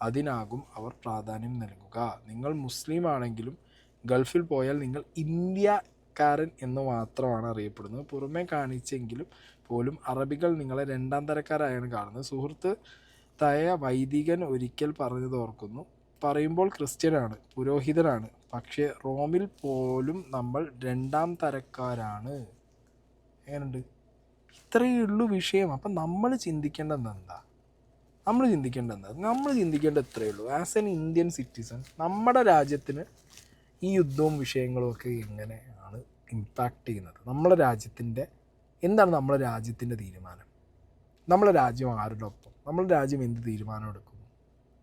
അതിനാകും അവർ പ്രാധാന്യം നൽകുക. നിങ്ങൾ മുസ്ലിം ആണെങ്കിലും ഗൾഫിൽ പോയാൽ നിങ്ങൾ ഇന്ത്യക്കാരൻ എന്ന് മാത്രമാണ് അറിയപ്പെടുന്നത്. പുറമെ കാണിച്ചെങ്കിലും പോലും അറബികൾ നിങ്ങളെ 2ാം തരക്കാരായാണ് കാണുന്നത്. സുഹൃത്തായ വൈദികൻ ഒരിക്കൽ പറഞ്ഞത് ഓർക്കുന്നു. പറയുമ്പോൾ ക്രിസ്ത്യനാണ്, പുരോഹിതനാണ്, പക്ഷേ റോമിൽ പോലും നമ്മൾ 2ാം തരക്കാരാണ്. എങ്ങനെയുണ്ട്? ഇത്രയേ ഉള്ളൂ വിഷയം. അപ്പം നമ്മൾ ചിന്തിക്കേണ്ടത് എന്താ? നമ്മൾ ചിന്തിക്കേണ്ടത് ഇത്രയേ ഉള്ളൂ. ആസ് എൻ ഇന്ത്യൻ സിറ്റിസൺ നമ്മുടെ രാജ്യത്തിന് ഈ യുദ്ധവും വിഷയങ്ങളും ഒക്കെ എങ്ങനെയാണ് ഇമ്പാക്റ്റ് ചെയ്യുന്നത്? എന്താണ് നമ്മുടെ രാജ്യത്തിൻ്റെ തീരുമാനം? നമ്മളെ രാജ്യം ആരുടെ ഒപ്പം? നമ്മുടെ രാജ്യം എന്ത് തീരുമാനം എടുക്കുന്നു?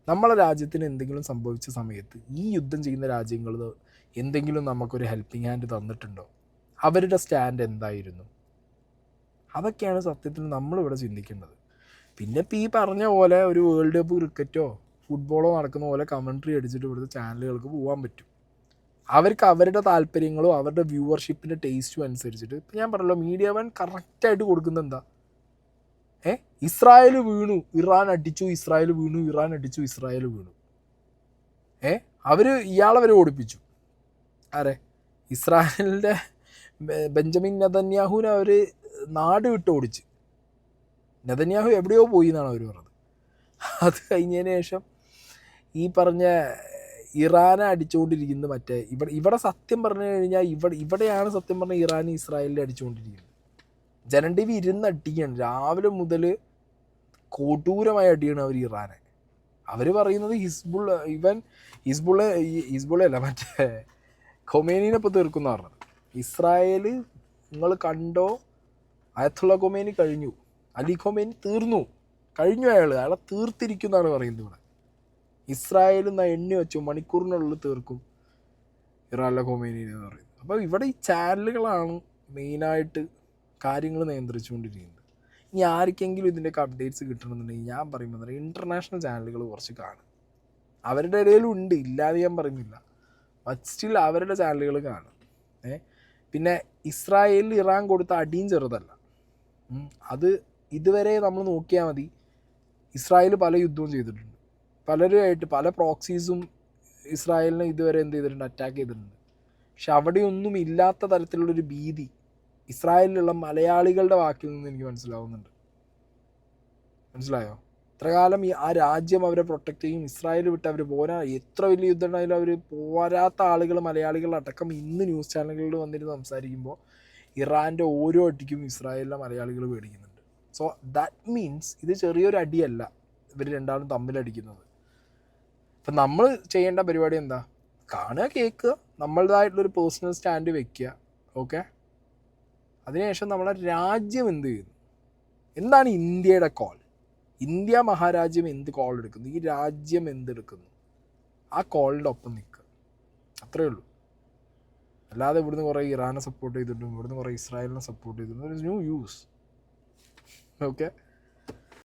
നമ്മളെ രാജ്യത്തിന് എന്തെങ്കിലും സംഭവിച്ച സമയത്ത് ഈ യുദ്ധം ചെയ്യുന്ന രാജ്യങ്ങൾ എന്തെങ്കിലും നമുക്കൊരു ഹെൽപ്പിംഗ് ഹാൻഡ് തന്നിട്ടുണ്ടോ? അവരുടെ സ്റ്റാൻഡ് എന്തായിരുന്നു? അതൊക്കെയാണ് സത്യത്തിൽ നമ്മളിവിടെ ചിന്തിക്കേണ്ടത്. പിന്നെ ഇപ്പോൾ ഈ പറഞ്ഞ പോലെ ഒരു വേൾഡ് കപ്പ് ക്രിക്കറ്റോ ഫുട്ബോളോ നടക്കുന്ന പോലെ കമൻട്രി അടിച്ചിട്ട് ഇവിടുത്തെ ചാനലുകൾക്ക് പോകാൻ പറ്റും. അവർക്ക് അവരുടെ താല്പര്യങ്ങളും അവരുടെ വ്യൂവർഷിപ്പിൻ്റെ ടേസ്റ്റും അനുസരിച്ചിട്ട് ഇപ്പം ഞാൻ പറഞ്ഞല്ലോ, മീഡിയ വൺ കറക്റ്റായിട്ട് കൊടുക്കുന്നത് എന്താ? ഇസ്രായേൽ വീണു, ഇറാൻ അടിച്ചു, ഇസ്രായേൽ വീണു, ഇറാൻ അടിച്ചു, ഇസ്രായേൽ വീണു. അവർ ഇയാളവരെ ഓടിപ്പിച്ചു. ആരെ? ഇസ്രായേലിൻ്റെ ബെഞ്ചമിൻ നെതന്യാഹുവിനെ അവർ നാട് വിട്ട് ഓടിച്ച്. നെതന്യാഹു എവിടെയോ പോയി എന്നാണ് അവർ പറഞ്ഞത്. അത് കഴിഞ്ഞതിന് ശേഷം ഈ പറഞ്ഞ ഇറാനെ അടിച്ചുകൊണ്ടിരിക്കുന്നത് മറ്റേ ഇവിടെ സത്യം പറഞ്ഞു കഴിഞ്ഞാൽ ഇവിടെയാണ് സത്യം പറഞ്ഞാൽ ഇറാൻ ഇസ്രായേലിനെ അടിച്ചുകൊണ്ടിരിക്കുന്നത്. ജനം ടി വി ഇരുന്ന് അടിക്കുകയാണ്. രാവിലെ മുതൽ കൊടൂരമായ അടിയാണ് അവർ ഇറാനെ. അവർ പറയുന്നത് ഹിസ്ബുള്ള അല്ല, മറ്റേ ഖൊമേനിനെ ഇപ്പോൾ തീർക്കുന്ന പറഞ്ഞത്. ഇസ്രായേൽ നിങ്ങൾ കണ്ടോ, അയത്തുള്ള ഖൊമേനി കഴിഞ്ഞു, അലി ഖൊമേനി കഴിഞ്ഞു, അയാളെ തീർത്തിരിക്കുന്നതാണ് പറയുന്നത്. ഇവിടെ ഇസ്രായേൽ എണ്ണി വെച്ചു മണിക്കൂറിനുള്ളിൽ തീർക്കും ഇറാനിലെ ഖൊമേനി എന്ന് പറയുന്നത്. അപ്പോൾ ഇവിടെ ഈ ചാനലുകളാണ് മെയിനായിട്ട് കാര്യങ്ങൾ നിയന്ത്രിച്ചുകൊണ്ടിരിക്കുന്നത്. ഇനി ആർക്കെങ്കിലും ഇതിൻ്റെയൊക്കെ അപ്ഡേറ്റ്സ് കിട്ടണമെന്നുണ്ടെങ്കിൽ ഞാൻ പറയുമ്പോൾ ഇൻ്റർനാഷണൽ ചാനലുകൾ കുറച്ച് കാണും. അവരുടെ ഇടയിലും ഉണ്ട്, ഇല്ലാതെ ഞാൻ പറയുന്നില്ല. ബട്ട് സ്റ്റിൽ അവരുടെ ചാനലുകൾ കാണും. പിന്നെ ഇസ്രായേലിൽ ഇറാൻ കൊടുത്ത അടിയും ചെറുതല്ല. അത് ഇതുവരെ നമ്മൾ നോക്കിയാൽ മതി. ഇസ്രായേൽ പല യുദ്ധവും ചെയ്തിട്ടുണ്ട്. പലരുമായിട്ട് പല പ്രോക്സീസും ഇസ്രായേലിനെ ഇതുവരെ എന്ത് ചെയ്തിട്ടുണ്ട്, അറ്റാക്ക് ചെയ്തിട്ടുണ്ട്. പക്ഷെ അവിടെയൊന്നും ഇല്ലാത്ത തരത്തിലുള്ളൊരു ഭീതി ഇസ്രായേലിലുള്ള മലയാളികളുടെ വാക്കിൽ നിന്ന് എനിക്ക് മനസ്സിലാവുന്നുണ്ട്. മനസ്സിലായോ? ഇത്രകാലം ആ രാജ്യം അവരെ പ്രൊട്ടക്റ്റ് ചെയ്യും, ഇസ്രായേൽ വിട്ട് അവർ പോരാ, എത്ര വലിയ യുദ്ധം ഉണ്ടായാലും അവർ പോരാത്ത ആളുകൾ, മലയാളികളടക്കം ഇന്ന് ന്യൂസ് ചാനലുകളിൽ വന്നിരുന്ന് സംസാരിക്കുമ്പോൾ ഇറാൻ്റെ ഓരോ അടിക്കും ഇസ്രായേലിലെ മലയാളികൾ പേടിക്കുന്നുണ്ട്. സോ ദാറ്റ് മീൻസ് ഇത് ചെറിയൊരു അടിയല്ല ഇവർ രണ്ടാളും തമ്മിലടിക്കുന്നത്. അപ്പം നമ്മൾ ചെയ്യേണ്ട പരിപാടി എന്താ? കാണുക, കേൾക്കുക, നമ്മളുടേതായിട്ടുള്ളൊരു പേഴ്സണൽ സ്റ്റാൻഡ് വെക്കുക. ഓക്കെ, അതിനുശേഷം നമ്മളെ രാജ്യം എന്ത് ചെയ്യുന്നു, എന്താണ് ഇന്ത്യയുടെ കോൾ, ഇന്ത്യ മഹാരാജ്യം എന്ത് കോൾ എടുക്കുന്നു, ഈ രാജ്യം എന്തെടുക്കുന്നു, ആ കോളിൻ്റെ ഒപ്പം നിൽക്കുക. അത്രയേ ഉള്ളൂ. അല്ലാതെ ഇവിടുന്ന് കുറേ ഇറാനെ സപ്പോർട്ട് ചെയ്തിട്ടും ഇവിടുന്ന് കുറേ ഇസ്രായേലിനെ സപ്പോർട്ട് ചെയ്തിട്ടും ഒരു ന്യൂ യൂസ്. ഓക്കെ.